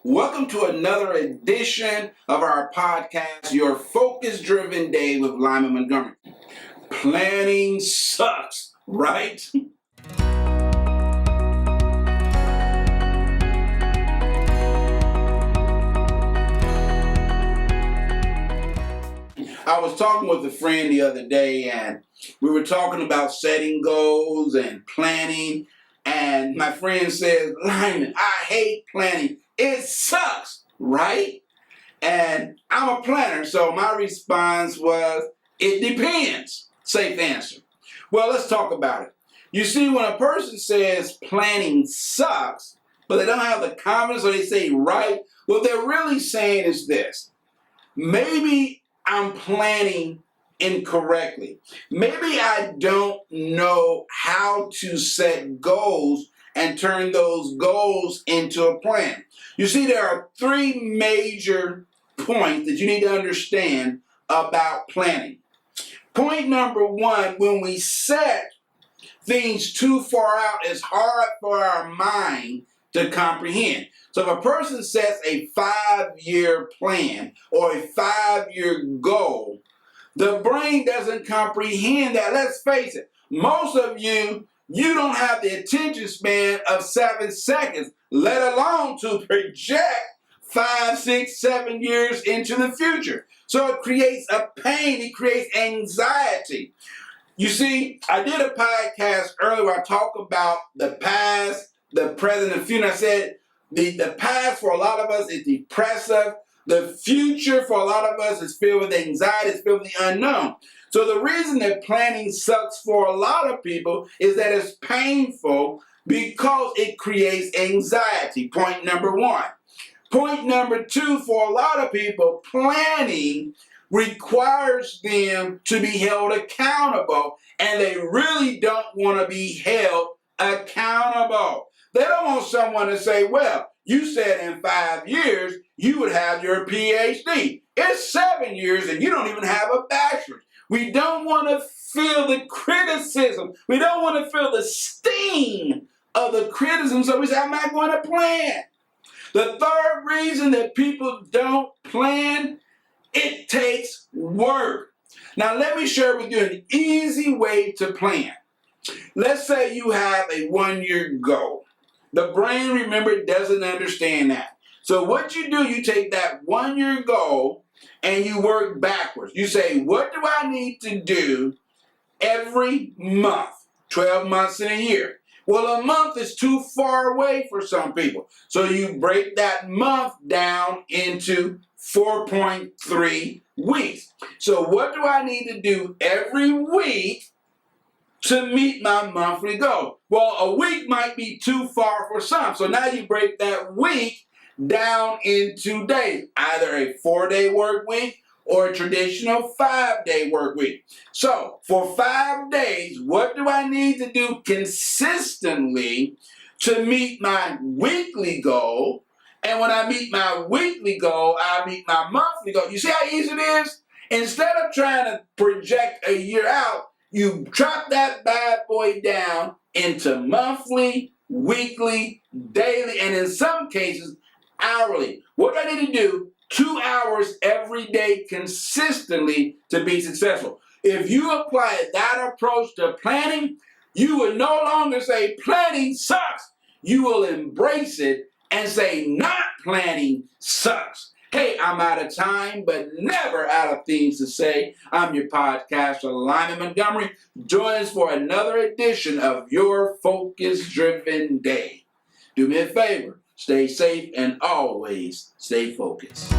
Welcome to another edition of our podcast, Your Focus-Driven Day with Lyman Montgomery. Planning sucks, right? I was talking with a friend the other day, and we were talking about setting goals and planning, and my friend says, Lyman, I hate planning. It sucks, right? And I'm a planner, so my response was, it depends. Safe answer. Well, let's talk about it. You see, when a person says planning sucks, but they don't have the confidence or they say right, what they're really saying is this. Maybe I'm planning incorrectly. Maybe I don't know how to set goals and turn those goals into a plan. You see, there are three major points that you need to understand about planning. Point number one, when we set things too far out, it's hard for our mind to comprehend. So if a person sets a 5-year plan or a 5-year goal, the brain doesn't comprehend that. Let's face it, most of you don't have the attention span of 7 seconds, let alone to project 5, 6, 7 years into the future. So it creates a pain, it creates anxiety. You see, I did a podcast earlier where I talked about the past, the present, and future. I said the past for a lot of us is depressive. The future for a lot of us is filled with anxiety, it's filled with the unknown. So the reason that planning sucks for a lot of people is that it's painful because it creates anxiety. Point number one. Point number two, for a lot of people, planning requires them to be held accountable, and they really don't want to be held accountable. They don't want someone to say, well, you said in 5 years you would have your PhD. It's 7 years and you don't even have a bachelor's. We don't want to feel the criticism. We don't want to feel the sting of the criticism, so we say, I'm not going to plan. The third reason that people don't plan, it takes work. Now let me share with you an easy way to plan. Let's say you have a 1-year goal. The brain, remember, doesn't understand that. So what you do, you take that 1-year goal and you work backwards. You say, what do I need to do every month? 12 months in a year. Well, a month is too far away for some people. So you break that month down into 4.3 weeks. So what do I need to do every week to meet my monthly goal? Well, a week might be too far for some. So now you break that week down into days, either a 4-day work week or a traditional 5-day work week. So for 5 days, what do I need to do consistently to meet my weekly goal? And when I meet my weekly goal, I meet my monthly goal. You see how easy it is? Instead of trying to project a year out, you drop that bad boy down into monthly, weekly, daily, and in some cases, hourly. What do I need to do? 2 hours every day consistently to be successful. If you apply that approach to planning, you will no longer say planning sucks. You will embrace it and say not planning sucks. Hey, I'm out of time, but never out of things to say. I'm your podcaster, Lyman Montgomery. Join us for another edition of Your Focus-Driven Day. Do me a favor, stay safe and always stay focused.